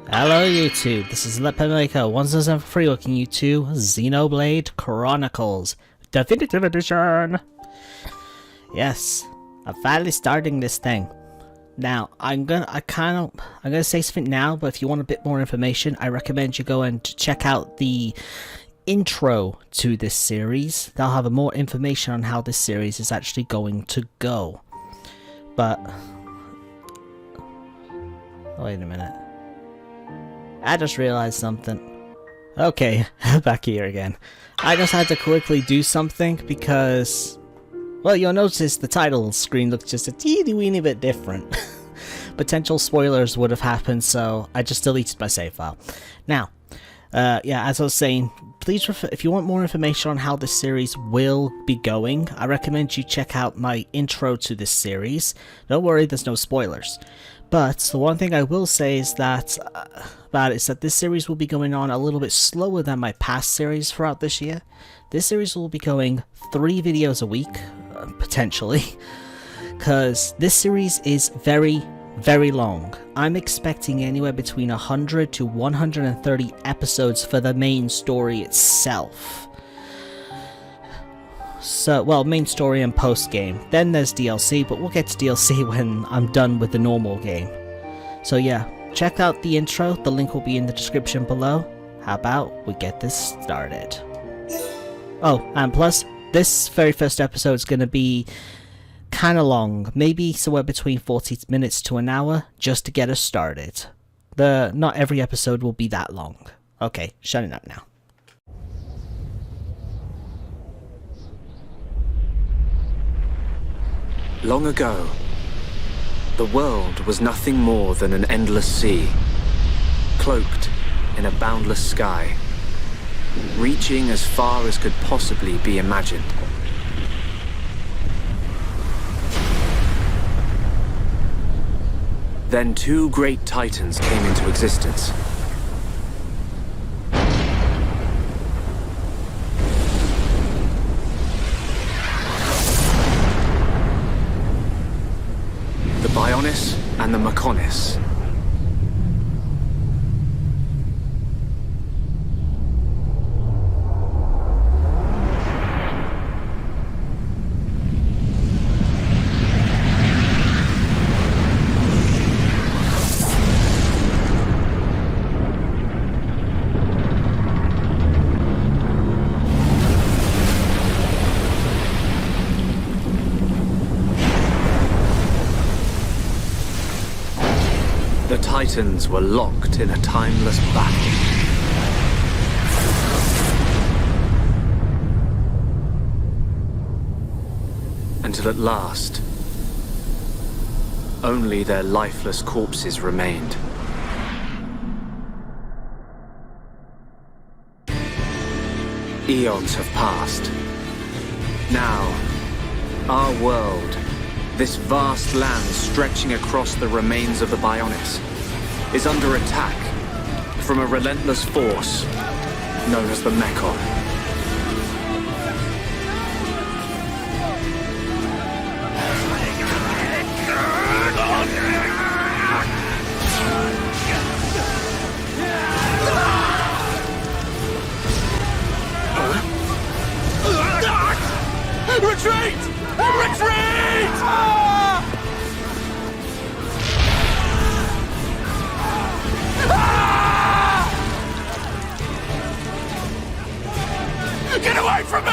Hello YouTube, this is Lepemaker 1073 welcoming you to Xenoblade Chronicles Definitive Edition! Yes, I'm finally starting this thing. Now, I'm gonna say something now, but if you want a bit more information, I recommend you go and check out the intro to this series. They'll have more information on how this series is actually going to go. But... wait a minute. I just realized something. Okay, back here again. I just had to quickly do something because... well, you'll notice the title screen looks just a teeny weeny bit different. Potential spoilers would have happened, so I just deleted my save file. Now, yeah, as I was saying, please if you want more information on how this series will be going, I recommend you check out my intro to this series. Don't worry, there's no spoilers. But the one thing I will say is that this series will be going on a little bit slower than my past series throughout this year. This series will be going 3 videos a week, potentially, because this series is very, very long. I'm expecting anywhere between 100 to 130 episodes for the main story itself. So, well, main story and post-game. Then there's DLC, but we'll get to DLC when I'm done with the normal game. So yeah, check out the intro, the link will be in the description below. How about we get this started? Oh, and plus, this very first episode is going to be kind of long, maybe somewhere between 40 minutes to an hour, just to get us started. Not every episode will be that long. Okay, shutting up now. Long ago, the world was nothing more than an endless sea, cloaked in a boundless sky, reaching as far as could possibly be imagined. Then 2 great titans came into existence. The Bionis and the Mechonis. The Titans were locked in a timeless battle. Until at last, only their lifeless corpses remained. Eons have passed. Now, our world, this vast land stretching across the remains of the Bionis, is under attack from a relentless force known as the Mechon. Retreat! Retreat! Get away from me!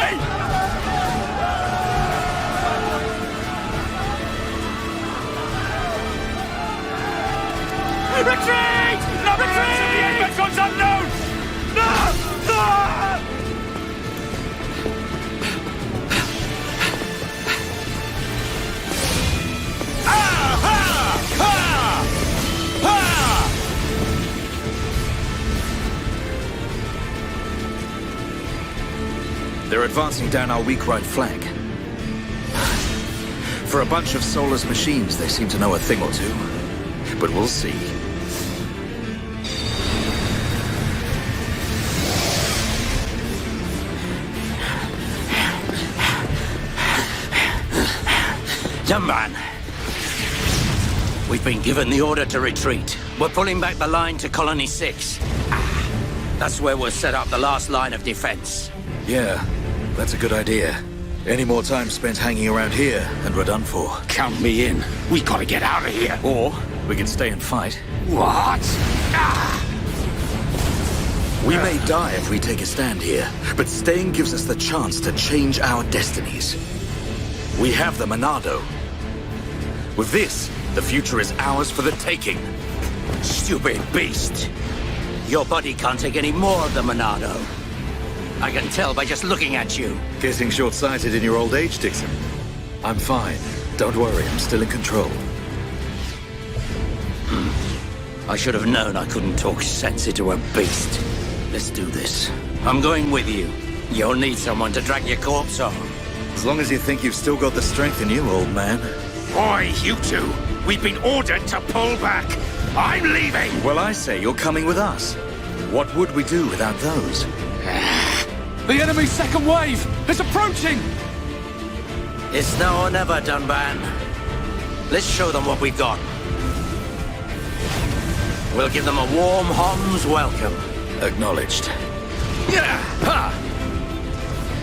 Retreat! No, retreat! The Mecon's unknown! No! No! They're advancing down our weak right flank. For a bunch of soulless machines, they seem to know a thing or two. But we'll see. Young man, we've been given the order to retreat. We're pulling back the line to Colony 6. That's where we'll set up the last line of defense. Yeah, that's a good idea. Any more time spent hanging around here, and we're done for. Count me in. We gotta get out of here. Or we can stay and fight. What? We may die if we take a stand here, but staying gives us the chance to change our destinies. We have the Monado. With this, the future is ours for the taking. Stupid beast. Your body can't take any more of the Monado. I can tell by just looking at you. Getting short-sighted in your old age, Dixon. I'm fine. Don't worry, I'm still in control. I should have known I couldn't talk sense into a beast. Let's do this. I'm going with you. You'll need someone to drag your corpse on. As long as you think you've still got the strength in you, old man. Boy, you two. We've been ordered to pull back. I'm leaving. Well, I say you're coming with us. What would we do without those? The enemy's second wave is approaching. It's now or never, Dunban. Let's show them what we've got. We'll give them a warm Hom's welcome. Acknowledged. Yeah.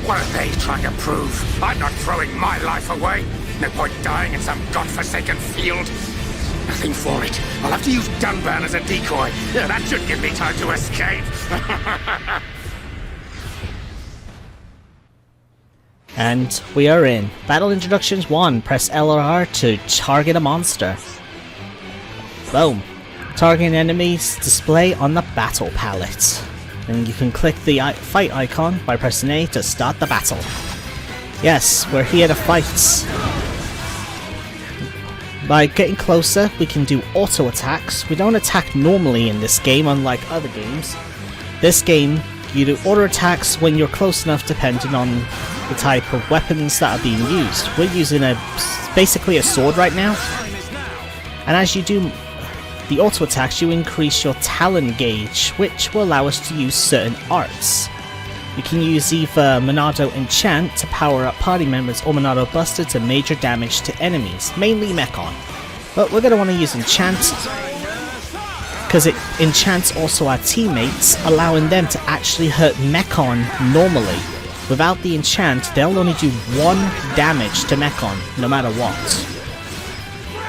What are they trying to prove? I'm not throwing my life away. No point dying in some godforsaken field. Nothing for it. I'll have to use Dunban as a decoy. Yeah, that should give me time to escape. And we are in. Battle Introductions 1. Press LR to target a monster. Boom. Targeting enemies display on the battle palette. And you can click the fight icon by pressing A to start the battle. Yes, we're here to fight. By getting closer, we can do auto attacks. We don't attack normally in this game, unlike other games. This game, you do auto attacks when you're close enough depending on the type of weapons that are being used. We're using basically a sword right now. And as you do the auto attacks, you increase your talent gauge, which will allow us to use certain arts. You can use either Monado Enchant to power up party members or Monado Buster to major damage to enemies, mainly Mechon. But we're going to want to use Enchant, because it enchants also our teammates, allowing them to actually hurt Mechon normally. Without the enchant, they'll only do 1 damage to Mechon, no matter what.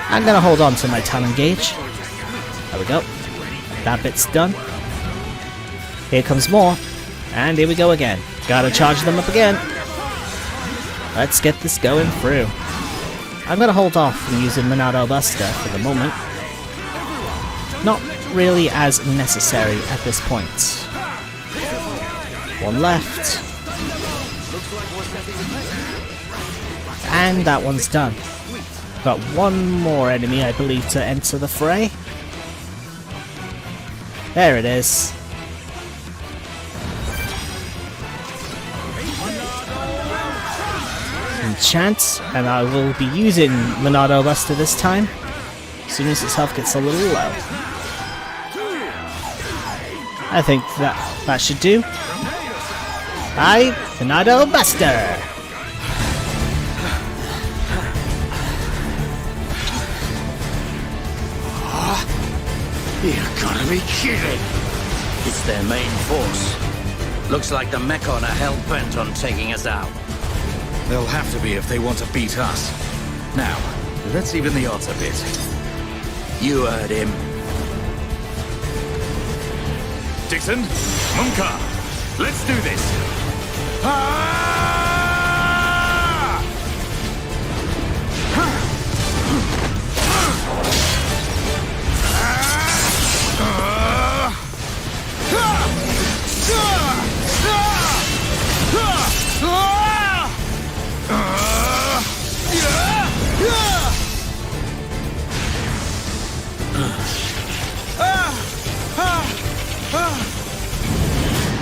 I'm going to hold on to my talent gauge. There we go. That bit's done. Here comes more. And here we go again. Gotta charge them up again. Let's get this going through. I'm gonna hold off from using Monado Buster for the moment. Not really as necessary at this point. One left. And that one's done. Got one more enemy, I believe, to enter the fray. There it is. Enchant, and I will be using Monado Buster this time, as soon as its health gets a little low. I think that should do. Bye, Monado Buster! You gotta be kidding! It's their main force. Looks like the Mechon are hell-bent on taking us out. They'll have to be if they want to beat us. Now, let's even the odds a bit. You heard him. Dixon, Munka, let's do this!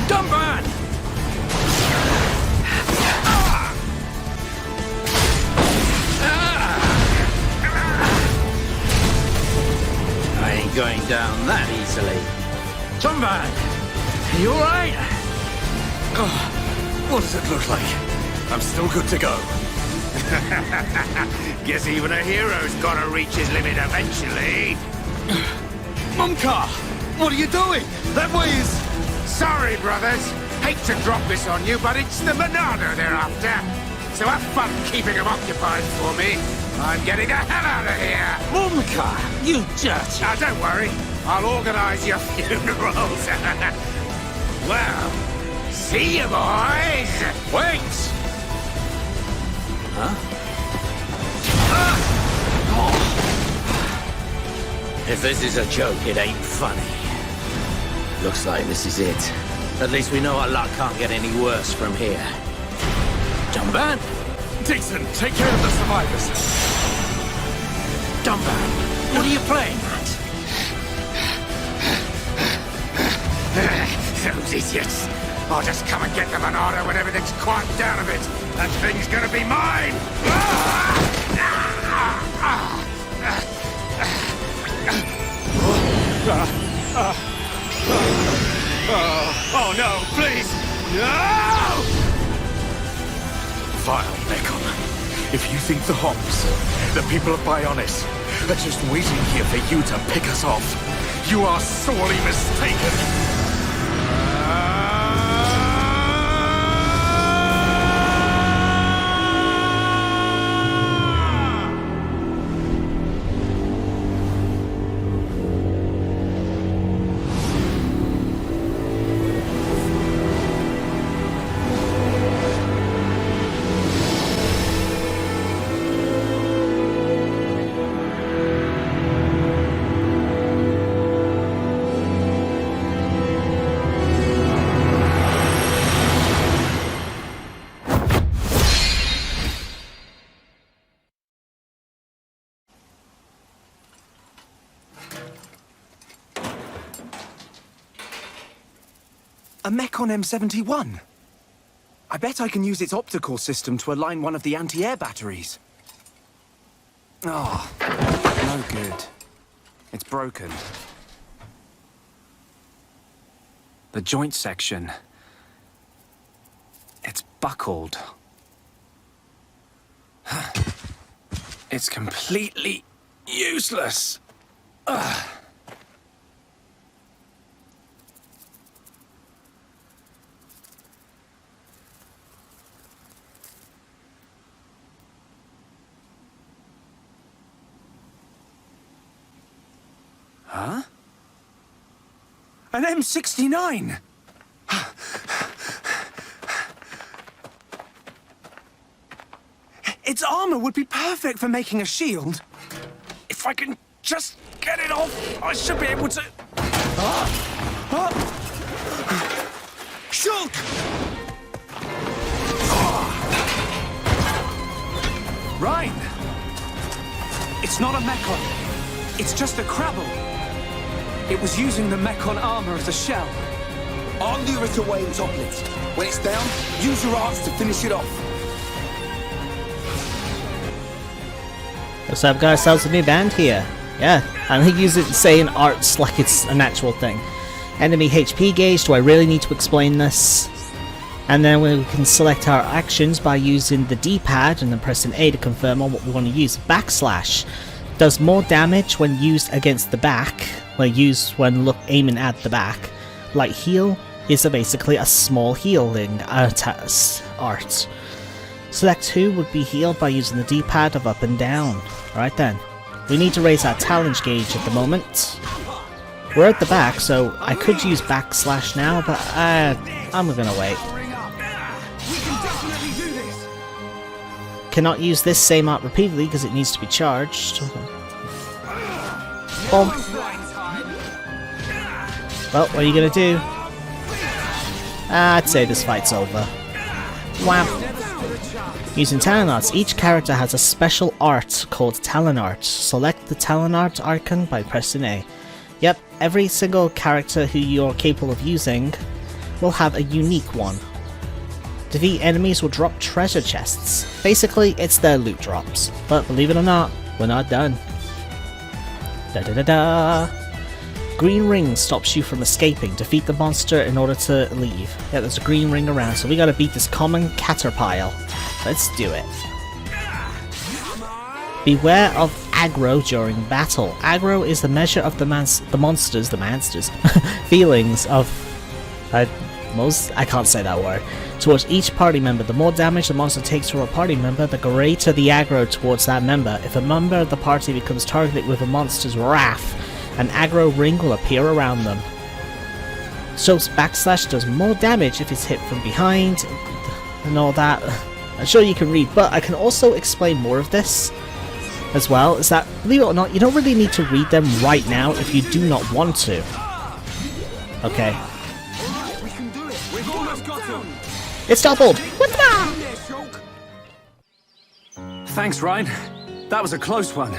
Dunban! I ain't going down that easily. Dunban! You alright? What does it look like? I'm still good to go. Guess even a hero's gotta reach his limit eventually. Mumka! What are you doing? That way is... Sorry, brothers. Hate to drop this on you, but it's the Monado they're after. So have fun keeping them occupied for me. I'm getting the hell out of here. Mumka, you dirty... Now, don't worry. I'll organize your funerals. Well, see you, boys. Wait! Huh? If this is a joke, it ain't funny. Looks like this is it. At least we know our luck can't get any worse from here. Dumban? Dixon, take care of the survivors. Dumban, what are you playing at? Those idiots. I'll just come and get the Monado when everything's quieted down a bit. That thing's gonna be mine! Oh no, please! No! Vile Mechon. If you think the Homs, the people of Bionis, are just waiting here for you to pick us off, you are sorely mistaken. A Mechon M71? I bet I can use its optical system to align one of the anti-air batteries. Oh, no good. It's broken. The joint section... it's buckled. It's completely useless. Ugh. Huh? An M69! Its armor would be perfect for making a shield. If I can just get it off, I should be able to... Shoot! Rhine! It's not a Mechon. It's just a Crabble. It was using the Mechon armor as a shell. I'll lure it away and topple it. When it's down, use your arts to finish it off. Looks like I've got ourselves a new band here. Yeah, and he uses saying arts like it's an actual thing. Enemy HP gauge, do I really need to explain this? And then we can select our actions by using the D-pad and then pressing A to confirm on what we want to use. Backslash does more damage when used against the back, when used when aiming at the back. Light heal is basically a small healing art. Select who would be healed by using the D-pad of up and down. Alright then. We need to raise our challenge gauge at the moment. We're at the back, so I could use backslash now, but I'm gonna wait. Cannot use this same art repeatedly because it needs to be charged. Boom. Well, what are you gonna do? I'd say this fight's over. Wow. Using Talon Arts, each character has a special art called Talon Art. Select the Talon Art icon by pressing A. Yep, every single character who you're capable of using will have a unique one. Defeat enemies will drop treasure chests. Basically, it's their loot drops. But believe it or not, we're not done. Da da da da! Green ring stops you from escaping. Defeat the monster in order to leave. Yeah, there's a green ring around, so we gotta beat this common caterpillar. Let's do it. Beware of aggro during battle. Aggro is the measure of the monster's feelings of I can't say that word, towards each party member. The more damage the monster takes from a party member, the greater the aggro towards that member. If a member of the party becomes targeted with a monster's wrath, an aggro ring will appear around them. So backslash does more damage if it's hit from behind and all that. I'm sure you can read, but I can also explain more of this as well. Is that, believe it or not, you don't really need to read them right now if you do not want to. Okay. We can do it. We've almost got him. It's doubled! What the? Thanks, Ryan. That was a close one.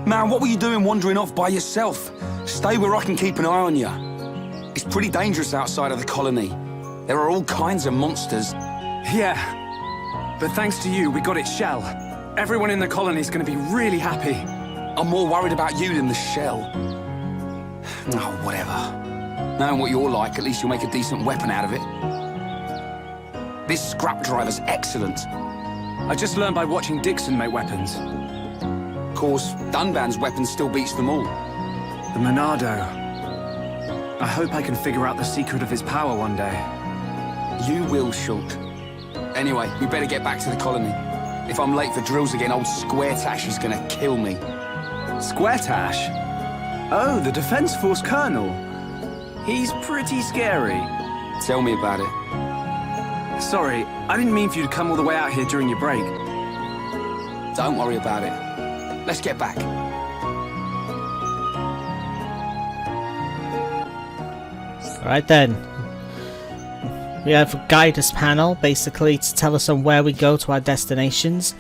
Man, what were you doing wandering off by yourself? Stay where I can keep an eye on you. It's pretty dangerous outside of the colony. There are all kinds of monsters. Yeah. But thanks to you, we got its shell. Everyone in the colony's gonna be really happy. I'm more worried about you than the shell. Oh, whatever. Knowing what you're like, at least you'll make a decent weapon out of it. This scrap driver's excellent. I just learned by watching Dixon make weapons. Of course, Dunban's weapon still beats them all. The Monado. I hope I can figure out the secret of his power one day. You will, Shulk. Anyway, we better get back to the colony. If I'm late for drills again, old Squaretash is gonna kill me. Squaretash? Oh, the Defense Force Colonel. He's pretty scary. Tell me about it. Sorry, I didn't mean for you to come all the way out here during your break. Don't worry about it. Let's get back. Alright then. We have a guidance panel, basically, to tell us on where we go to our destinations.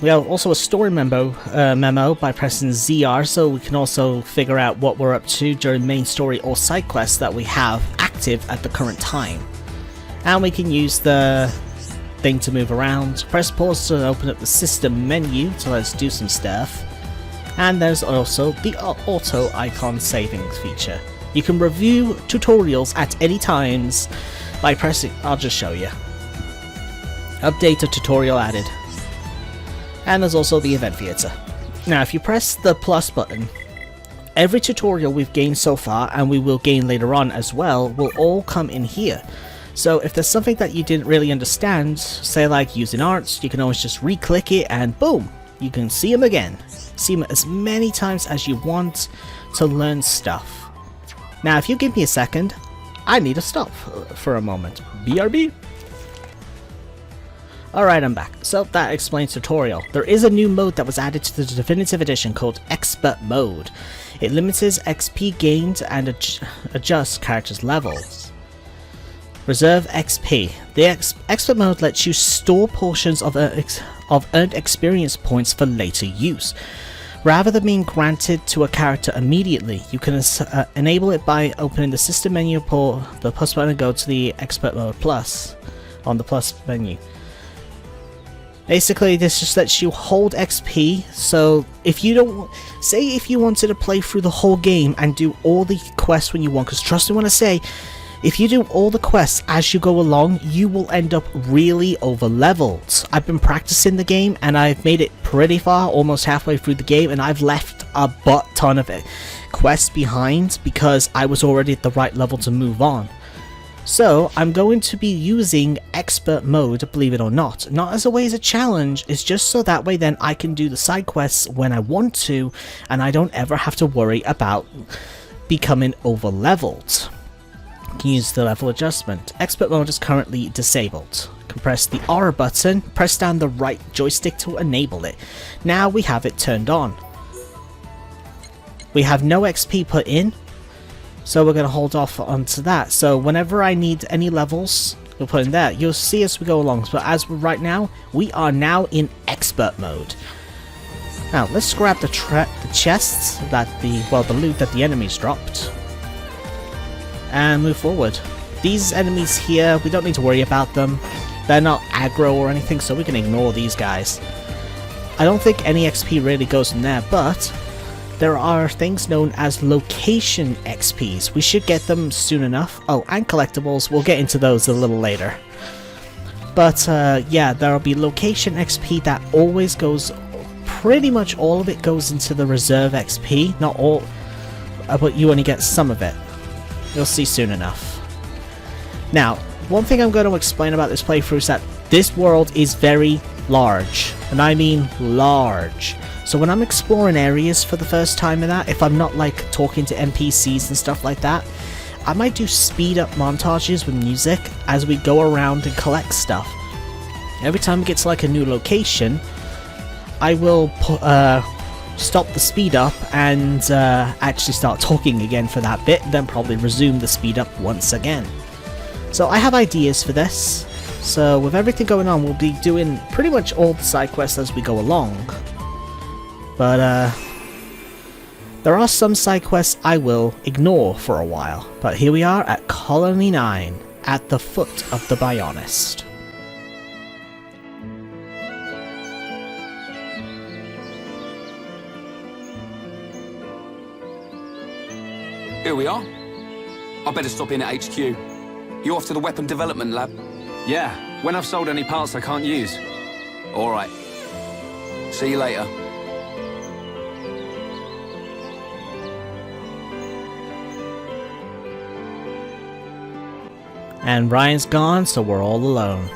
We have also a story memo by pressing ZR, so we can also figure out what we're up to during main story or side quests that we have active at the current time. And we can use the thing to move around. Press pause to open up the system menu to let us do some stuff. And there's also the auto icon savings feature. You can review tutorials at any times by pressing, I'll just show you. Update a tutorial added. And there's also the event theater. Now if you press the plus button, every tutorial we've gained so far, and we will gain later on as well, will all come in here. So if there's something that you didn't really understand, say like using arts, you can always just re-click it and boom, you can see them again. See them as many times as you want to learn stuff. Now if you give me a second, I need to stop for a moment. BRB. Alright, I'm back. So that explains tutorial. There is a new mode that was added to the definitive edition called Expert Mode. It limits XP gained and adjusts characters' levels. Reserve XP. The Expert Mode lets you store portions of earned experience points for later use. Rather than being granted to a character immediately, you can enable it by opening the system menu, pull the plus button and go to the Expert Mode Plus on the plus menu. Basically, this just lets you hold XP, so if you don't, say if you wanted to play through the whole game and do all the quests when you want, because trust me when I say, if you do all the quests as you go along, you will end up really over leveled. I've been practicing the game and I've made it pretty far, almost halfway through the game, and I've left a butt ton of quests behind because I was already at the right level to move on. So I'm going to be using Expert Mode, believe it or not as a way as a challenge, it's just so that way then I can do the side quests when I want to and I don't ever have to worry about becoming over leveled. You can use the level adjustment. Expert Mode is currently disabled. You can press the R button, press down the right joystick to enable it. Now we have it turned on. We have no XP put in, so we're going to hold off onto that. So whenever I need any levels, we'll put in there. You'll see as we go along, but as of right now, we are now in Expert Mode. Now let's grab the chests that the loot that the enemies dropped. And move forward. These enemies here, we don't need to worry about them. They're not aggro or anything, so we can ignore these guys. I don't think any XP really goes in there, but there are things known as location XPs. We should get them soon enough. Oh, and collectibles. We'll get into those a little later. But yeah, there will be location XP that always goes pretty much all of it goes into the reserve XP. Not all, but you only get some of it. You'll see soon enough. Now, one thing I'm going to explain about this playthrough is that this world is very large, and I mean large. So when I'm exploring areas for the first time in that, if I'm not like talking to NPCs and stuff like that, I might do speed up montages with music as we go around and collect stuff. Every time we get to like a new location, I will stop the speed up and actually start talking again for that bit, then probably resume the speed up once again. So I have ideas for this. So with everything going on, we'll be doing pretty much all the side quests as we go along. But there are some side quests I will ignore for a while. But here we are at Colony 9, at the foot of the Bionist. Here we are. I better stop in at HQ. You off to the weapon development lab? Yeah, when I've sold any parts I can't use. All right. See you later. And Ryan's gone, so we're all alone.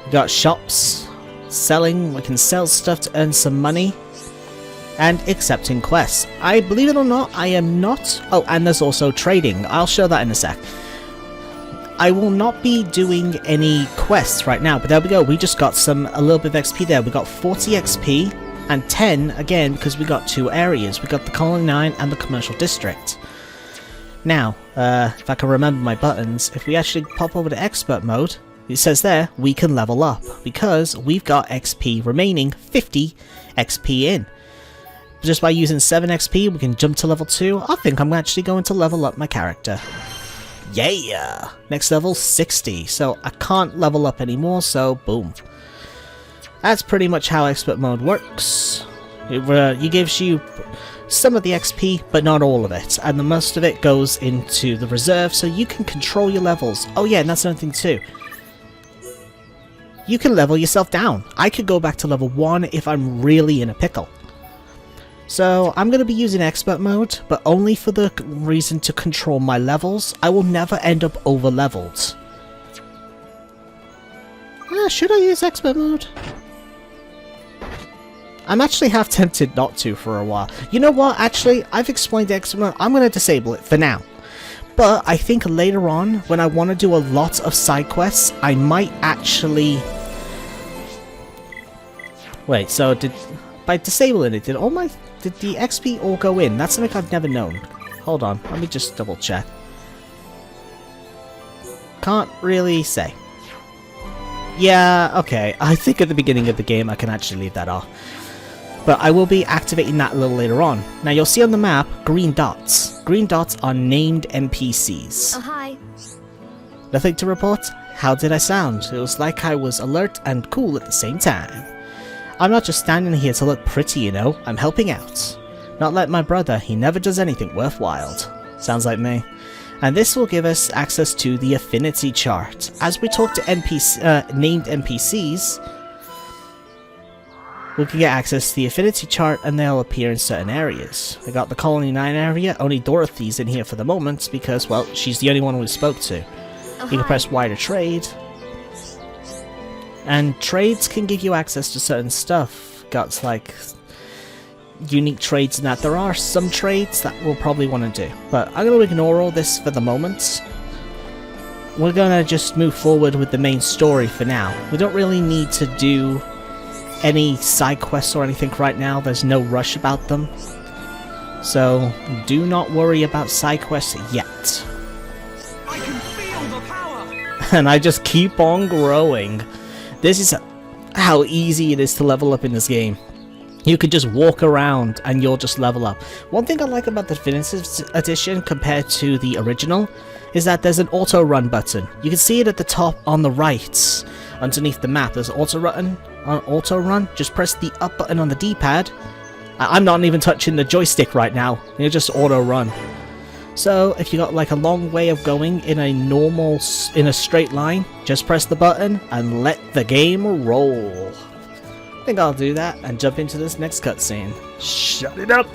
We got shops, selling, we can sell stuff to earn some money, and accepting quests. I believe it or not, I am not... Oh, and there's also trading. I'll show that in a sec. I will not be doing any quests right now, but there we go. We just got a little bit of XP there. We got 40 XP and 10 again because we got 2 areas. We got the Colony 9 and the Commercial District. Now, if I can remember my buttons, if we actually pop over to Expert Mode, it says there, we can level up, because we've got XP remaining, 50 XP in. Just by using 7 XP, we can jump to level 2. I think I'm actually going to level up my character. Yeah! Next level, 60, so I can't level up anymore, so boom. That's pretty much how Expert Mode works. It gives you some of the XP, but not all of it, and the most of it goes into the reserve, so you can control your levels. Oh yeah, and that's another thing too. You can level yourself down. I could go back to level 1 if I'm really in a pickle. So I'm going to be using Expert Mode, but only for the reason to control my levels. I will never end up over leveled. Should I use Expert Mode? I'm actually half tempted not to for a while. You know what, actually, I've explained Expert Mode. I'm going to disable it for now. But I think later on, when I want to do a lot of side quests, I might actually... Wait, so by disabling it, did the XP all go in? That's something I've never known. Hold on, let me just double check. Can't really say. Yeah, okay, I think at the beginning of the game I can actually leave that off. But I will be activating that a little later on. Now you'll see on the map, green dots. Green dots are named NPCs. Oh, hi. Nothing to report? How did I sound? It was like I was alert and cool at the same time. I'm not just standing here to look pretty, you know. I'm helping out. Not like my brother, he never does anything worthwhile. Sounds like me. And this will give us access to the Affinity chart. As we talk to named NPCs, we can get access to the Affinity chart and they'll appear in certain areas. I got the Colony 9 area, only Dorothy's in here for the moment because, well, she's the only one we spoke to. Oh, You can press Y to trade. And trades can give you access to certain stuff. Got like unique trades in that. There are some trades that we'll probably want to do. But I'm going to ignore all this for the moment. We're going to just move forward with the main story for now. We don't really need to do any side quests or anything right now. There's no rush about them. So do not worry about side quests yet. I can feel the power! And I just keep on growing. This is how easy it is to level up in this game. You could just walk around and you'll just level up. One thing I like about the Definitive Edition compared to the original is that there's an auto run button. You can see it at the top on the right underneath the map. There's auto run. Just press the up button on the D-pad. I'm not even touching the joystick right now. You just auto run. So if you got like a long way of going in a straight line, just press the button and let the game roll. I think I'll do that and jump into this next cutscene. Shut it up!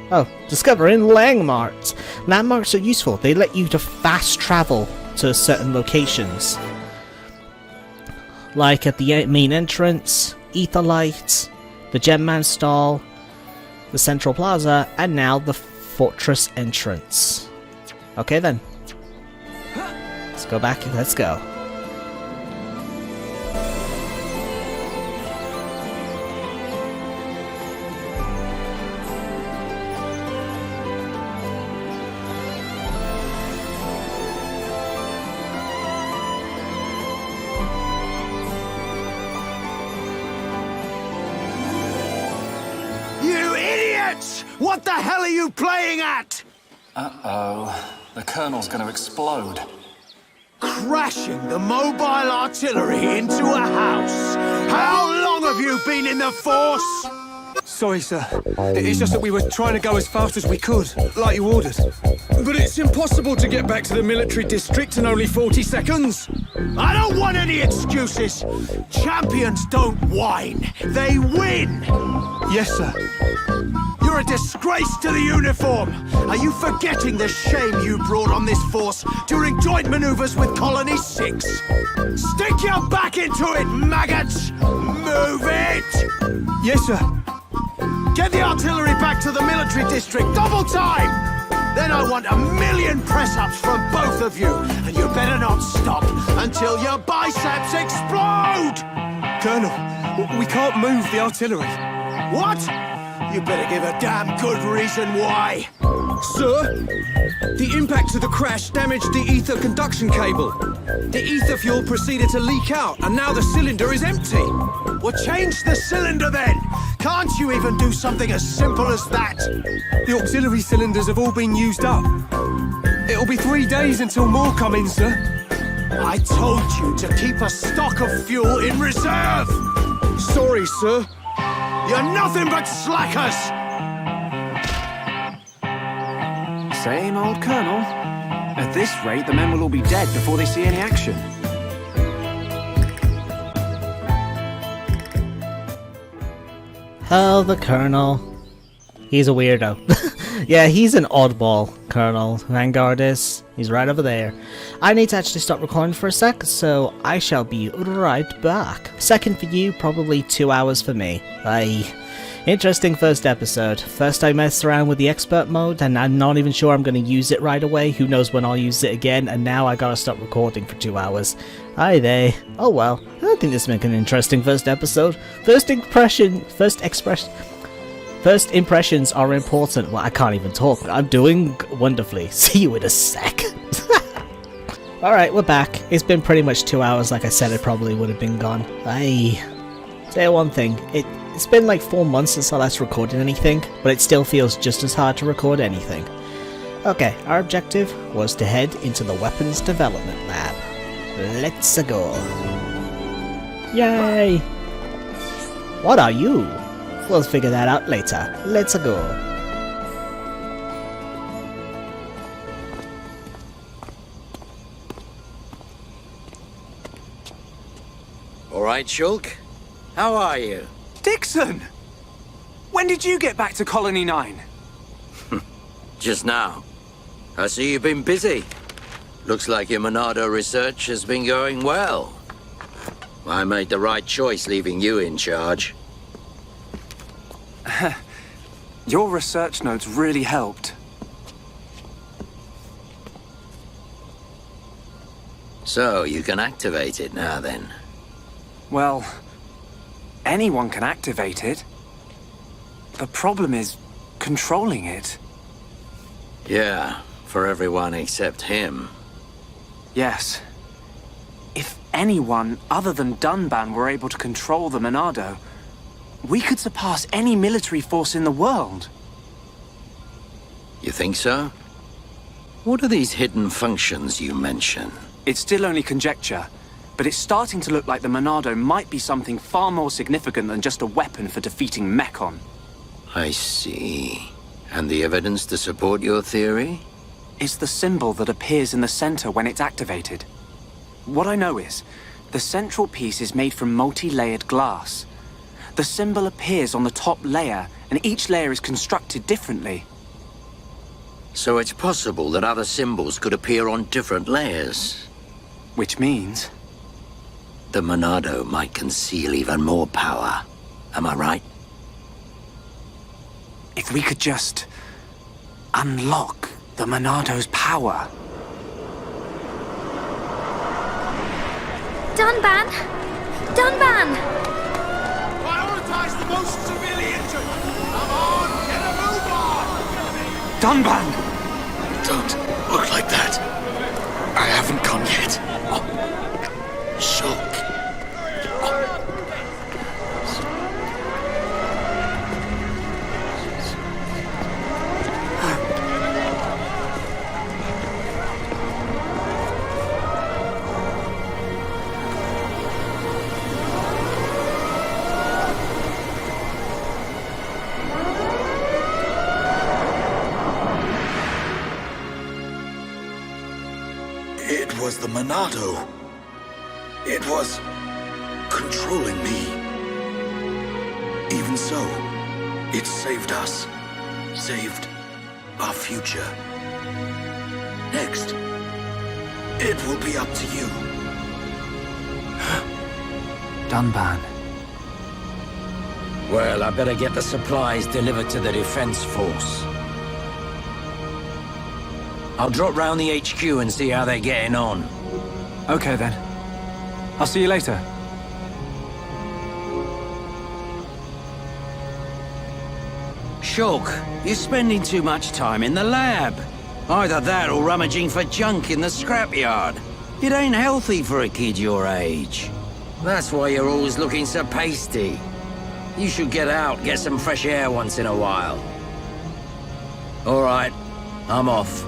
Oh, discovering landmarks. Landmarks are useful. They let you to fast travel to certain locations. Like at the main entrance, Etherlight, the Gemman stall, the Central Plaza, and now the Fortress entrance. Okay then. Let's go back and let's go. What the hell are you playing at? Uh-oh. The Colonel's gonna explode. Crashing the mobile artillery into a house. How long have you been in the Force? Sorry, sir. It's just that we were trying to go as fast as we could, like you ordered. But it's impossible to get back to the military district in only 40 seconds. I don't want any excuses. Champions don't whine. They win. Yes, sir. You're a disgrace to the uniform! Are you forgetting the shame you brought on this force during joint maneuvers with Colony 6? Stick your back into it, maggots! Move it! Yes, sir. Get the artillery back to the military district, double time! Then I want 1,000,000 press-ups from both of you, and you better not stop until your biceps explode! Colonel, we can't move the artillery. What? You better give a damn good reason why. Sir, the impact of the crash damaged the ether conduction cable. The ether fuel proceeded to leak out, and now the cylinder is empty. Well, change the cylinder then. Can't you even do something as simple as that? The auxiliary cylinders have all been used up. It'll be 3 days until more come in, sir. I told you to keep a stock of fuel in reserve. Sorry, sir. You're nothing but slackers! Same old Colonel. At this rate, the men will all be dead before they see any action. Oh, the Colonel. He's a weirdo. Yeah, he's an oddball, Colonel Vanguard is. He's right over there. I need to actually stop recording for a sec, so I shall be right back. Second for you, probably 2 hours for me. Aye. Interesting first episode. First I messed around with the expert mode, and I'm not even sure I'm going to use it right away. Who knows when I'll use it again, and now I gotta stop recording for 2 hours. Aye they. Oh well. I don't think this makes an interesting first episode. First impressions are important. Well, I can't even talk. I'm doing wonderfully. See you in a sec. Alright, we're back. It's been pretty much 2 hours. Like I said, it probably would have been gone. Aye. Say one thing. It's been like 4 months since I last recorded anything, but it still feels just as hard to record anything. Okay, our objective was to head into the weapons development lab. Let's go. Yay! What are you? We'll figure that out later. Let's go. All right, Shulk. How are you? Dixon! When did you get back to Colony 9? Just now. I see you've been busy. Looks like your Monado research has been going well. I made the right choice leaving you in charge. Your research notes really helped. So, you can activate it now then. Well, anyone can activate it. The problem is controlling it. Yeah, for everyone except him. Yes. If anyone other than Dunban were able to control the Monado, we could surpass any military force in the world. You think so? What are these hidden functions you mention? It's still only conjecture, but it's starting to look like the Monado might be something far more significant than just a weapon for defeating Mechon. I see. And the evidence to support your theory? It's the symbol that appears in the center when it's activated. What I know is, The central piece is made from multi-layered glass. The symbol appears on the top layer, and each layer is constructed differently. So it's possible that other symbols could appear on different layers. Which means... The Monado might conceal even more power. Am I right? if we could just unlock the Monado's power. Dunban! Dunban! Prioritize the most severely injured! Come on, get a move on! Dunban! Don't look like that. I haven't come yet. Shock. It was the Monado. It was controlling me. Even so, it saved us. Saved our future. Next, it will be up to you. Dunban. Well, I better get the supplies delivered to the defense force. I'll drop round the HQ and see how they're getting on. Okay then. I'll see you later. Shulk, you're spending too much time in the lab. Either that or rummaging for junk in the scrapyard. It ain't healthy for a kid your age. That's why you're always looking so pasty. You should get out, get some fresh air once in a while. All right, I'm off.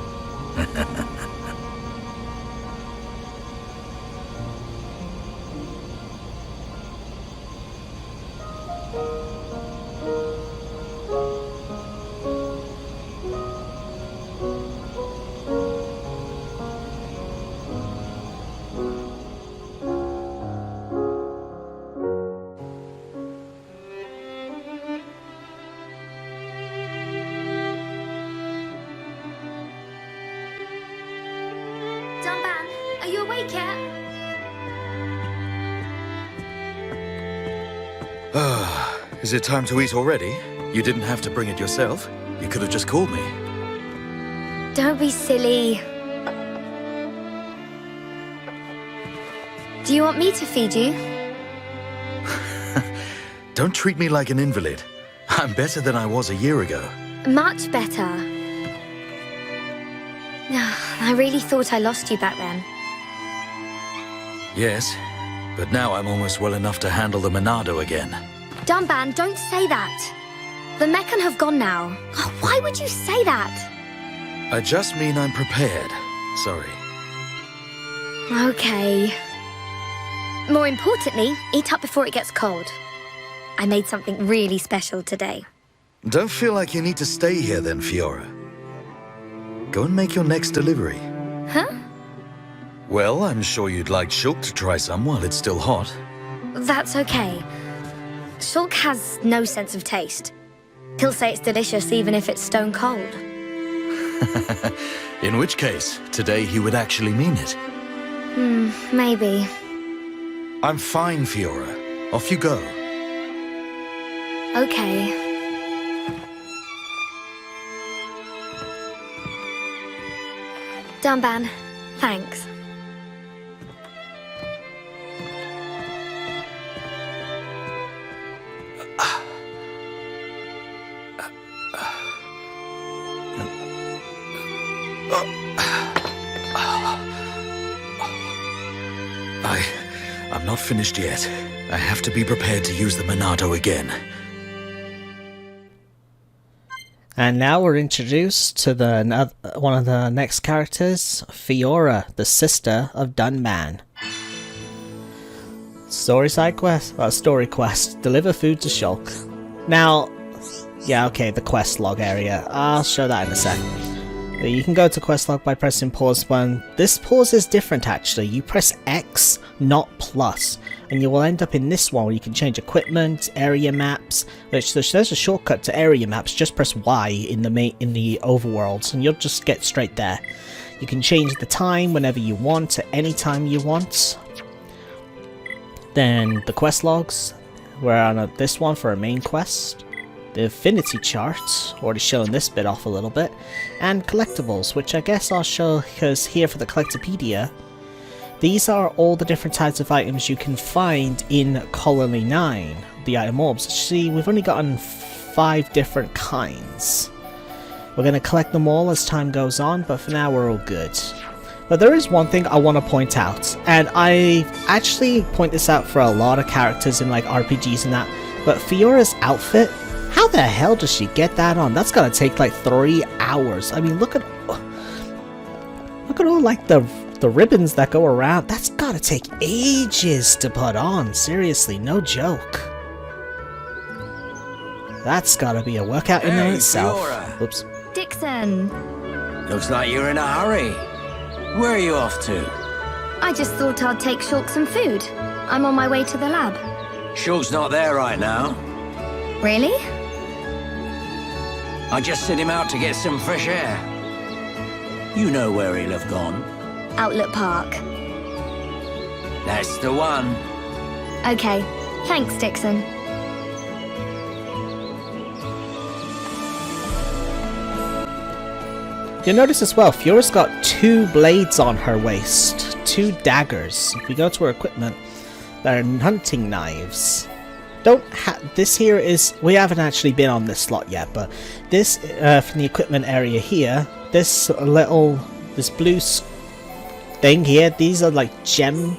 Dunban, are you awake yet? Is it time to eat already? You didn't have to bring it yourself. You could have just called me. Don't be silly. Do you want me to feed you? Don't treat me like an invalid. I'm better than I was a year ago. Much better. I really thought I lost you back then. Yes, but now I'm almost well enough to handle the Monado again. Dunban, don't say that. The Meccan have gone now. Oh, why would you say that? I just mean I'm prepared. Sorry. Okay. More importantly, eat up before it gets cold. I made something really special today. Don't feel like you need to stay here then, Fiora. Go and make your next delivery. Huh? Well, I'm sure you'd like Shulk to try some while it's still hot. That's okay. Shulk has no sense of taste. He'll say it's delicious even if it's stone cold. In which case, today he would actually mean it. Maybe. I'm fine, Fiora. Off you go. Okay. Dunban, thanks. I'm not finished yet. I have to be prepared to use the Monado again. And now we're introduced to one of the next characters, Fiora, the sister of Dunban. Story quest. Deliver food to Shulk. Now, yeah, okay, the quest log area. I'll show that in a sec. You can go to quest log by pressing pause button. This pause is different actually. You press X, not plus, and you will end up in this one where you can change equipment, area maps. Which there's a shortcut to area maps. Just press Y in the overworld, and you'll just get straight there. You can change the time whenever you want, at any time you want. Then the quest logs. We're on this one for a main quest. The Affinity chart, already showing this bit off a little bit, and collectibles, which I guess I'll show because here for the Collectopedia, these are all the different types of items you can find in Colony 9, the item orbs. See, we've only gotten 5 different kinds. We're going to collect them all as time goes on, but for now we're all good. But there is one thing I want to point out, and I actually point this out for a lot of characters in like RPGs and that, but Fiora's outfit, how the hell does she get that on? That's gotta take like 3 hours. I mean, look at all like the ribbons that go around. That's gotta take ages to put on. Seriously, no joke. That's gotta be a workout in and of itself. Fiora. Oops. Dixon! Looks like you're in a hurry. Where are you off to? I just thought I'd take Shulk some food. I'm on my way to the lab. Shulk's not there right now. Really? I just sent him out to get some fresh air. You know where he'll have gone. Outlet Park. That's the one. Okay. Thanks, Dixon. You'll notice as well, Fiora's got 2 blades on her waist. 2 daggers. If we go to her equipment, they're hunting knives. This here is, we haven't actually been on this slot yet, but this from the equipment area here, this blue thing here, these are like gem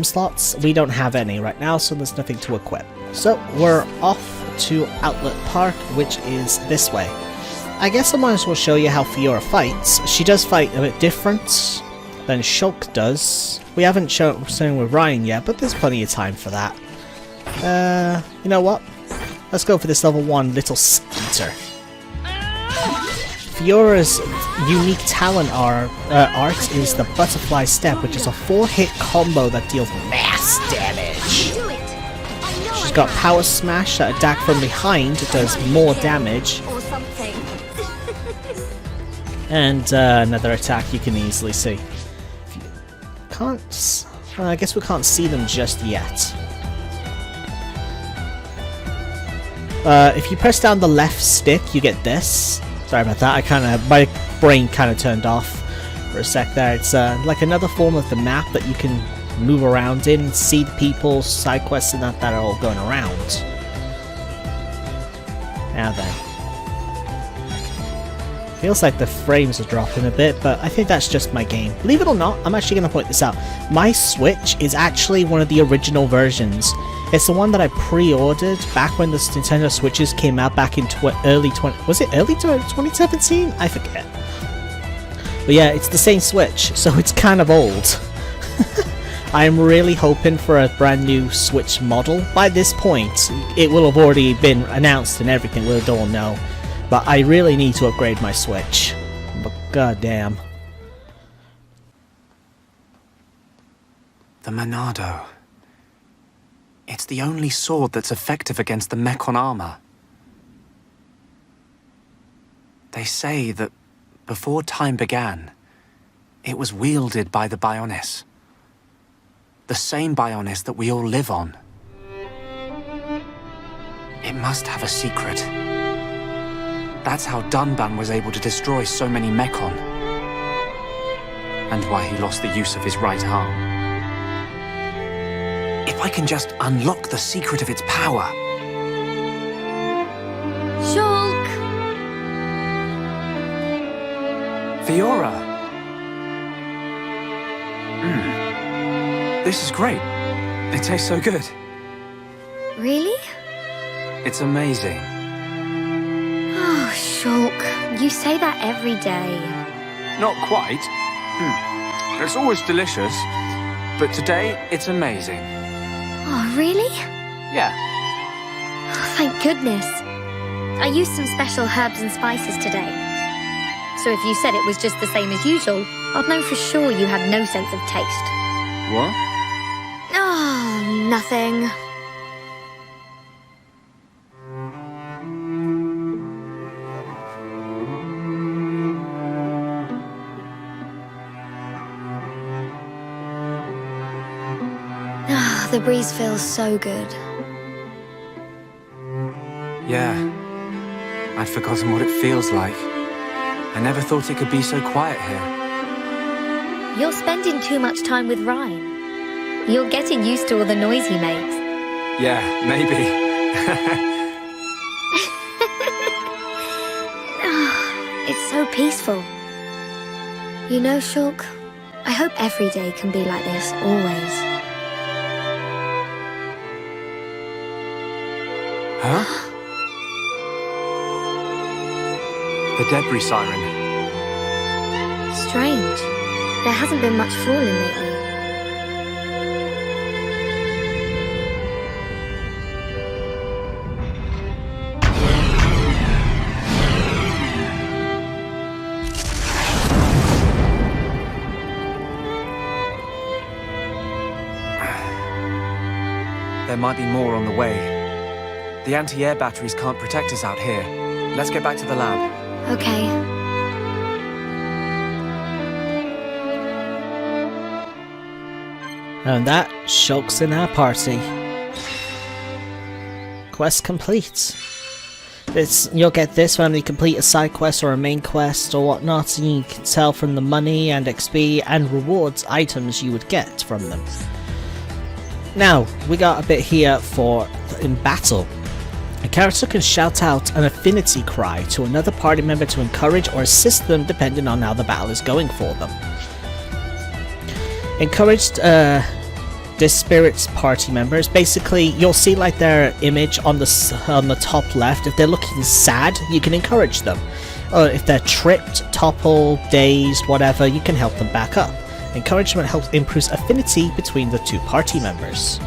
slots. We don't have any right now, so there's nothing to equip. So we're off to Outlet Park, which is this way. I guess I might as well show you how Fiora fights. She does fight a bit different than Shulk does. We haven't shown with Ryan yet, but there's plenty of time for that. You know what? Let's go for this level 1 little skeeter. Fiora's unique talent art is the Butterfly Step, which is a 4-hit combo that deals mass damage. She's got Power Smash that attack from behind does more damage. And another attack you can easily see. I guess we can't see them just yet. If you press down the left stick, you get this. Sorry about that. My brain kind of turned off for a sec there. It's like another form of the map that you can move around in, see the people, side quests, and that are all going around. Now then. Feels like the frames are dropping a bit, but I think that's just my game. Believe it or not, I'm actually going to point this out. My Switch is actually one of the original versions. It's the one that I pre-ordered back when the Nintendo Switches came out back in early 2017? I forget. But yeah, it's the same Switch, so it's kind of old. I'm really hoping for a brand new Switch model. By this point, it will have already been announced and everything, we'll all know. But I really need to upgrade my Switch. But goddamn. The Monado. It's the only sword that's effective against the Mechon armor. They say that before time began, it was wielded by the Bionis. The same Bionis that we all live on. It must have a secret. That's how Dunban was able to destroy so many Mechon. And why he lost the use of his right arm. If I can just unlock the secret of its power... Shulk! Fiora! This is great. It tastes so good. Really? It's amazing. Oh, Shulk, you say that every day. Not quite. It's always delicious, but today it's amazing. Oh, really? Yeah. Oh, thank goodness. I used some special herbs and spices today. So if you said it was just the same as usual, I'd know for sure you had no sense of taste. What? Oh, nothing. Ah, the breeze feels so good. Yeah. I'd forgotten what it feels like. I never thought it could be so quiet here. You're spending too much time with Ryan. You're getting used to all the noise he makes. Yeah, maybe. It's so peaceful. You know, Shulk, I hope every day can be like this, always. Huh? The debris siren. Strange. There hasn't been much falling lately. There might be more on the way. The anti-air batteries can't protect us out here. Let's get back to the lab. Okay. And that Shulk's in our party. Quest complete. You'll get this when you complete a side quest or a main quest or whatnot, and you can tell from the money and XP and rewards items you would get from them. Now, we got a bit here for in battle. A character can shout out an Affinity Cry to another party member to encourage or assist them depending on how the battle is going for them. Encouraged Dispirits party members, basically you'll see like their image on the top left. If they're looking sad, you can encourage them. Or if they're tripped, toppled, dazed, whatever, you can help them back up. Encouragement helps improve affinity between the two party members.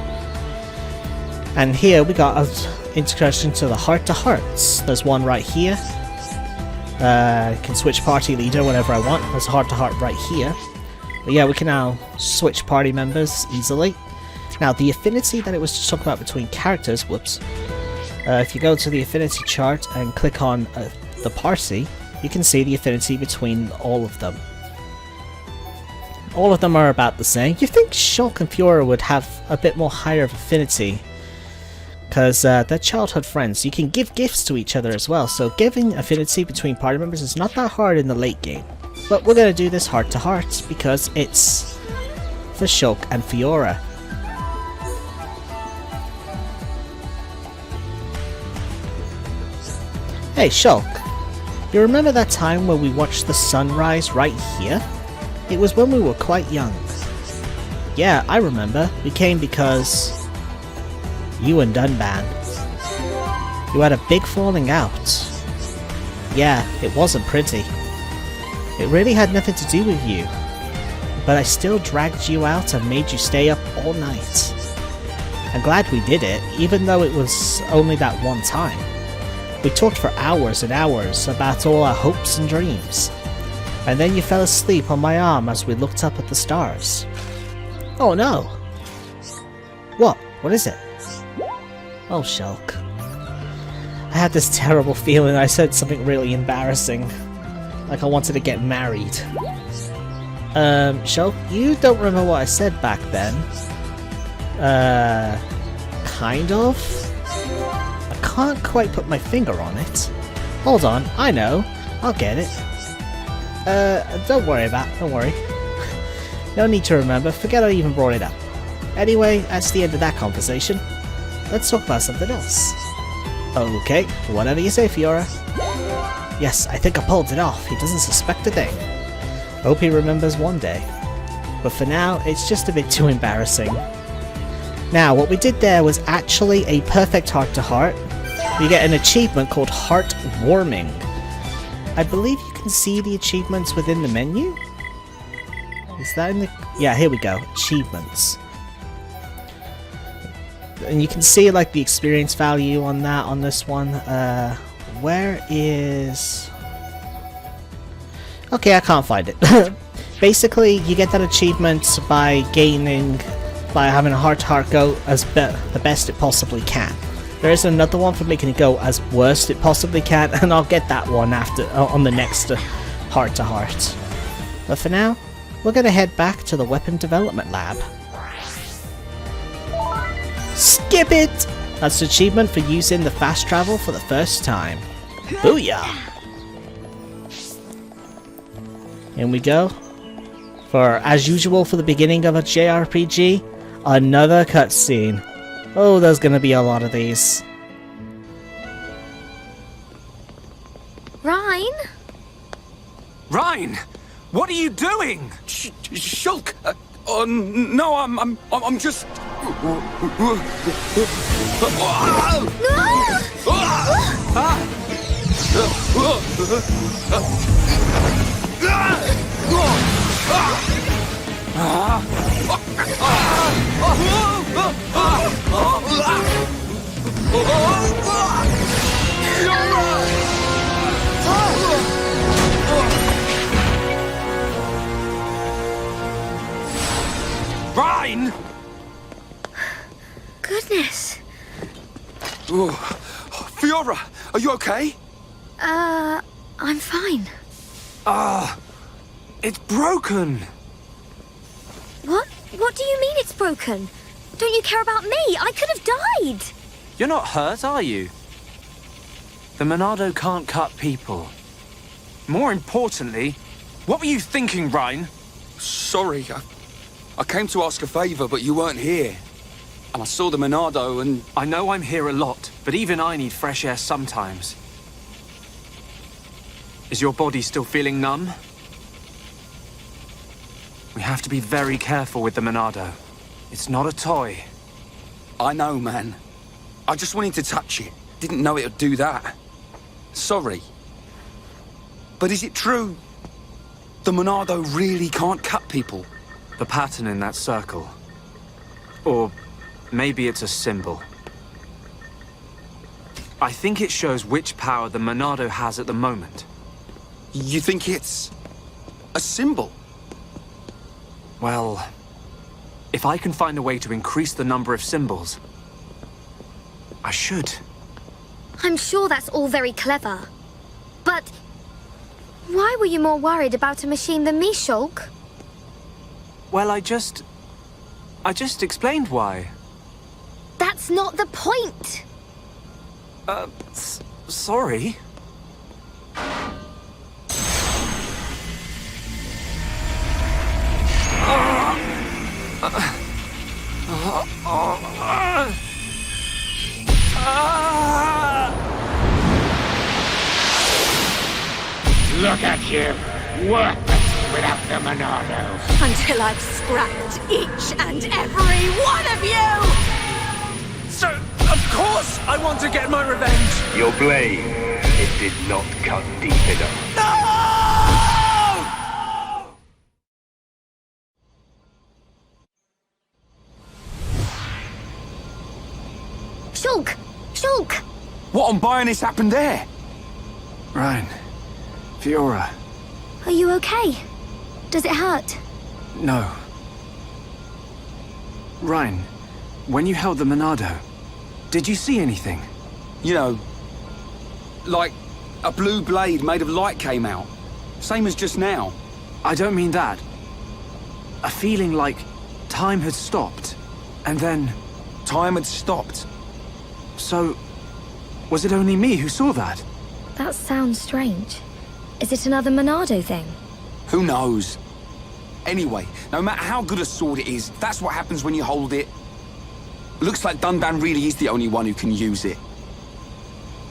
And here we got an introduction to the heart-to-hearts. There's one right here. I can switch party leader whenever I want. There's a heart-to-heart right here. But yeah, we can now switch party members easily. Now, the affinity that it was just talking about between characters, whoops. If you go to the affinity chart and click on the party, you can see the affinity between all of them. All of them are about the same. You think Shulk and Fiora would have a bit more higher of affinity, because they're childhood friends. You can give gifts to each other as well, so giving affinity between party members is not that hard in the late game. But we're going to do this heart to heart because it's for Shulk and Fiora. Hey Shulk, you remember that time when we watched the sunrise right here? It was when we were quite young. Yeah, I remember. We came because you and Dunban. You had a big falling out. Yeah, it wasn't pretty. It really had nothing to do with you. But I still dragged you out and made you stay up all night. I'm glad we did it, even though it was only that one time. We talked for hours and hours about all our hopes and dreams. And then you fell asleep on my arm as we looked up at the stars. Oh no! What? What is it? Oh, Shulk. I had this terrible feeling I said something really embarrassing. Like I wanted to get married. Shulk, you don't remember what I said back then? Kind of? I can't quite put my finger on it. Hold on, I know. I'll get it. Don't worry about it, don't worry. No need to remember, forget I even brought it up. Anyway, that's the end of that conversation. Let's talk about something else. Okay, whatever you say, Fiora. Yes, I think I pulled it off. He doesn't suspect a thing. Hope he remembers one day. But for now, it's just a bit too embarrassing. Now, what we did there was actually a perfect heart-to-heart. You get an achievement called Heart-Warming. I believe you can see the achievements within the menu? Is that in the... Yeah, here we go. Achievements. And you can see like the experience value on that, on this one. Where is... Okay, I can't find it. Basically, you get that achievement by having a heart-to-heart go as the best it possibly can. There is another one for making it go as worst it possibly can, and I'll get that one after on the next heart-to-heart. But for now, we're gonna head back to the weapon development lab. Skip it! That's the achievement for using the fast travel for the first time. Booyah! In we go. For, as usual for the beginning of a JRPG, another cutscene. Oh, there's gonna be a lot of these. Rhine? Rhine! What are you doing? Shulk! No, I'm just... Rhine! Goodness. Fiora, are you okay? I'm fine. It's broken. What? What do you mean it's broken? Don't you care about me? I could have died. You're not hurt, are you? The Monado can't cut people. More importantly, what were you thinking, Rhine? Sorry, I came to ask a favor, but you weren't here. And I saw the Monado and... I know I'm here a lot, but even I need fresh air sometimes. Is your body still feeling numb? We have to be very careful with the Monado. It's not a toy. I know, man. I just wanted to touch it. Didn't know it would do that. Sorry. But is it true? The Monado really can't cut people? The pattern in that circle. Or maybe it's a symbol. I think it shows which power the Monado has at the moment. You think it's... a symbol? Well, if I can find a way to increase the number of symbols, I should. I'm sure that's all very clever. But why were you more worried about a machine than me, Shulk? Well, I just explained why. That's not the point! Sorry. Look at you, worthless without the Monado. Until I've scrapped each and every one of you! So, of course I want to get my revenge! Your blade, it did not cut deep enough. No! Shulk! Shulk! What on Bionis happened there? Rhine. Fiora. Are you okay? Does it hurt? No. Rhine, when you held the Monado, did you see anything? You know, like a blue blade made of light came out. Same as just now. I don't mean that. A feeling like time had stopped, and then... Time had stopped. So, was it only me who saw that? That sounds strange. Is it another Monado thing? Who knows? Anyway, no matter how good a sword it is, that's what happens when you hold it. Looks like Dunban really is the only one who can use it.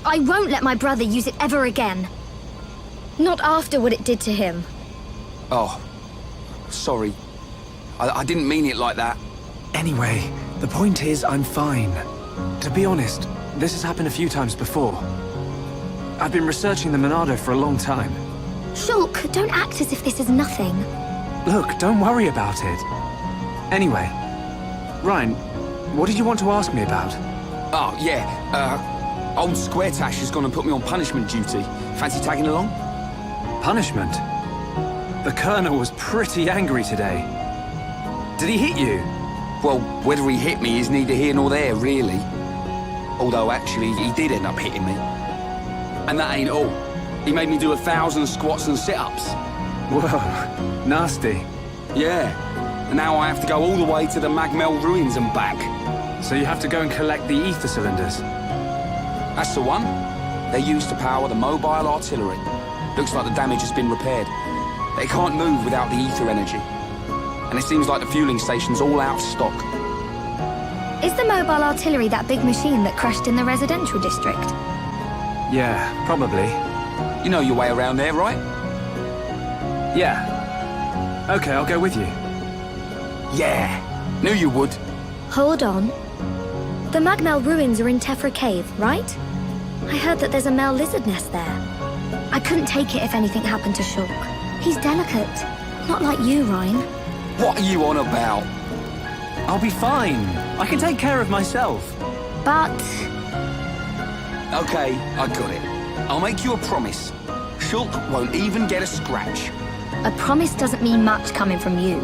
I won't let my brother use it ever again. Not after what it did to him. Oh, sorry. I didn't mean it like that. Anyway, the point is I'm fine. To be honest, this has happened a few times before. I've been researching the Monado for a long time. Shulk, don't act as if this is nothing. Look, don't worry about it. Anyway, Rhine, what did you want to ask me about? Oh, yeah, old Square Tash has gone and put me on punishment duty. Fancy tagging along? Punishment? the Colonel was pretty angry today. Did he hit you? Well, whether he hit me is neither here nor there, really. Although, actually, he did end up hitting me. And that ain't all. He made me do 1,000 squats and sit-ups. Whoa, nasty. Yeah. And now I have to go all the way to the Magmel ruins and back. So you have to go and collect the ether cylinders? That's the one. They're used to power the mobile artillery. Looks like the damage has been repaired. They can't move without the ether energy. And it seems like the fueling station's all out of stock. Is the mobile artillery that big machine that crashed in the residential district? Yeah, probably. You know your way around there, right? Yeah. Okay, I'll go with you. Yeah. Knew you would. Hold on. The Magmel ruins are in Tephra Cave, right? I heard that there's a Mel lizard nest there. I couldn't take it if anything happened to Shulk. He's delicate. Not like you, Ryan. What are you on about? I'll be fine. I can take care of myself. But... Okay, I got it. I'll make you a promise. Shulk won't even get a scratch. a promise doesn't mean much coming from you.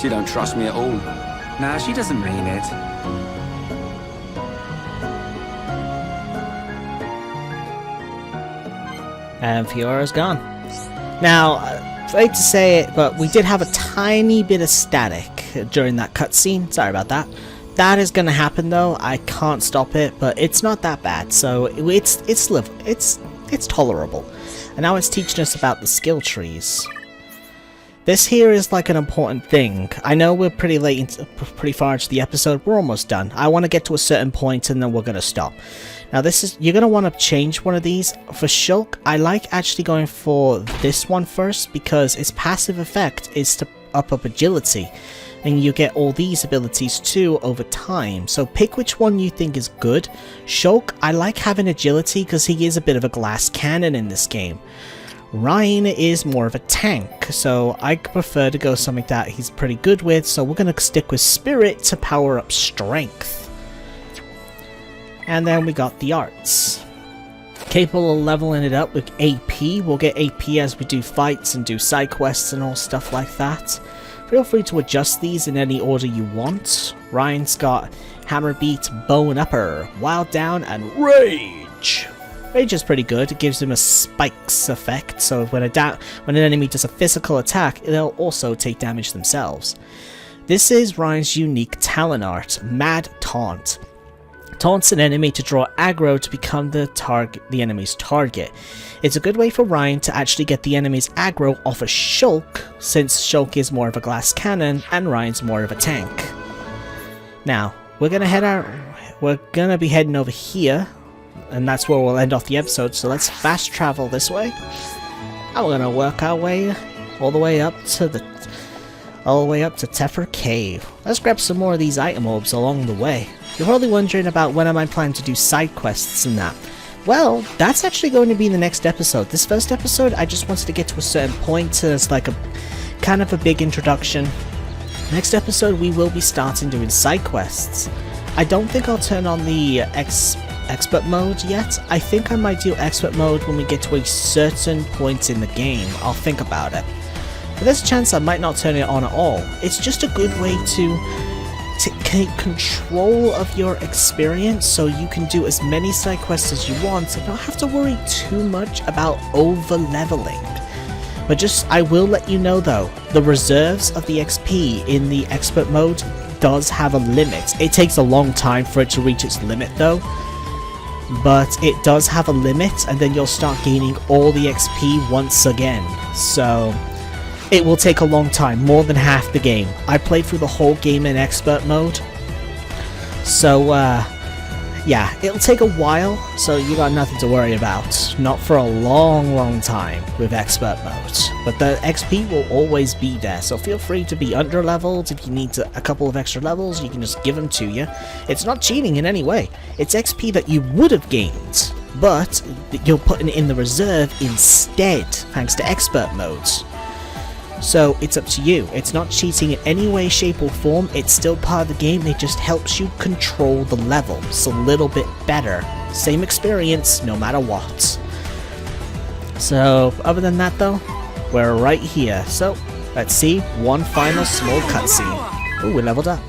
She don't trust me at all. Nah, she doesn't mean it. And Fiora's gone. Now, I hate to say it, but we did have a tiny bit of static during that cutscene. Sorry about that. That is going to happen though. I can't stop it, but it's not that bad, so it's tolerable. And now it's teaching us about the skill trees. This here is like an important thing. I know we're pretty pretty far into the episode. We're almost done. I want to get to a certain point and then we're going to stop. Now you're going to want to change one of these. For Shulk, I like actually going for this one first because its passive effect is to up agility. And you get all these abilities too over time. So pick which one you think is good. Shulk, I like having agility because he is a bit of a glass cannon in this game. Ryan is more of a tank, so I prefer to go something that he's pretty good with, so we're going to stick with Spirit to power up Strength. And then we got the arts. Capable of leveling it up with AP. We'll get AP as we do fights and do side quests and all stuff like that. Feel free to adjust these in any order you want. Ryan's got Hammer Beat, Bow and Upper, Wild Down, and Rage. Rage is pretty good. It gives him a spikes effect, so when an enemy does a physical attack, they'll also take damage themselves. This is Ryan's unique talent art, Mad Taunt. Taunts an enemy to draw aggro to become the enemy's target. It's a good way for Ryan to actually get the enemy's aggro off of Shulk, since Shulk is more of a glass cannon and Ryan's more of a tank. Now, we're gonna be heading over here, and that's where we'll end off the episode, so let's fast travel this way. And we're gonna work our way all the way up to Tephra Cave. Let's grab some more of these item orbs along the way. You're probably wondering about when am I planning to do side quests and that. Well, that's actually going to be in the next episode. This first episode, I just wanted to get to a certain point, so it's like a kind of a big introduction. Next episode, we will be starting doing side quests. I don't think I'll turn on the expert mode yet. I think I might do expert mode when we get to a certain point in the game. I'll think about it. But there's a chance I might not turn it on at all. It's just a good way to take control of your experience so you can do as many side quests as you want and not have to worry too much about over leveling. But I will let you know though, the reserves of the XP in the expert mode does have a limit. It takes a long time for it to reach its limit though, but it does have a limit, and then you'll start gaining all the XP once again. So it will take a long time, more than half the game. I played through the whole game in expert mode, so yeah, it'll take a while, so you got nothing to worry about. Not for a long time with expert mode. But the XP will always be there, so feel free to be under-leveled. If you need a couple of extra levels, you can just give them to you. It's not cheating in any way. It's XP that you would have gained, but you're putting it in the reserve instead, thanks to expert modes. So it's up to you. It's not cheating in any way, shape or form. It's still part of the game. It just helps you control the levels a little bit better. Same experience, no matter what. So other than that though, we're right here. So let's see one final small cutscene. Ooh, we leveled up.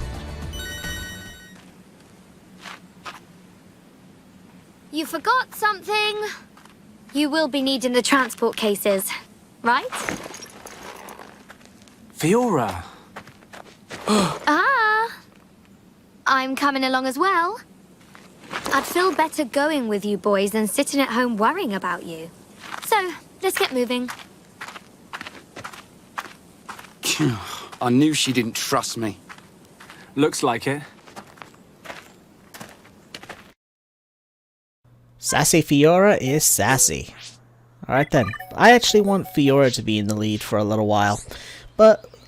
You forgot something. You will be needing the transport cases, right? Fiora! Ah! I'm coming along as well. I'd feel better going with you boys than sitting at home worrying about you. So, let's get moving. I knew she didn't trust me. Looks like it. Sassy Fiora is sassy. Alright then. I actually want Fiora to be in the lead for a little while.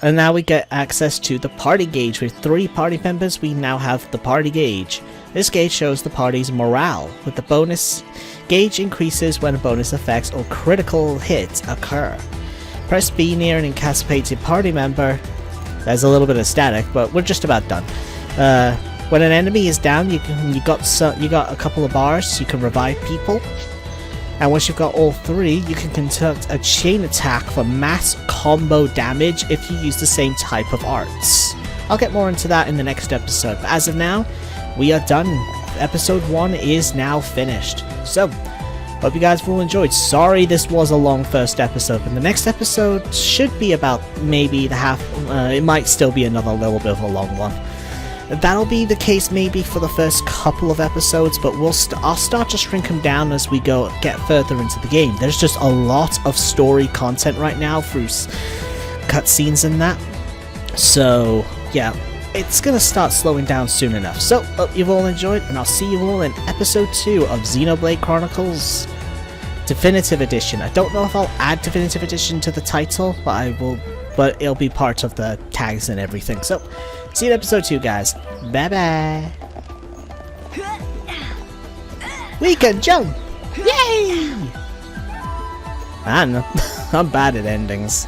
And now we get access to the party gauge. With 3 party members, we now have the party gauge. This gauge shows the party's morale, with the bonus gauge increases when bonus effects or critical hits occur. Press B near an incapacitated party member. There's a little bit of static, but we're just about done. When an enemy is down, you got a couple of bars. You can revive people. And once you've got all 3, you can conduct a chain attack for mass combo damage if you use the same type of arts. I'll get more into that in the next episode, but as of now, we are done. Episode 1 is now finished. So, hope you guys all enjoyed. Sorry this was a long first episode, but the next episode should be about maybe the half, it might still be another little bit of a long one. That'll be the case maybe for the first couple of episodes, but I'll start to shrink them down as we get further into the game. There's just a lot of story content right now through cutscenes and that. So, yeah, it's gonna start slowing down soon enough. So, hope you've all enjoyed, and I'll see you all in episode 2 of Xenoblade Chronicles Definitive Edition. I don't know if I'll add Definitive Edition to the title, but I will. But it'll be part of the tags and everything. So, see you in episode 2, guys. Bye-bye. We can jump! Yay! Man, I'm bad at endings.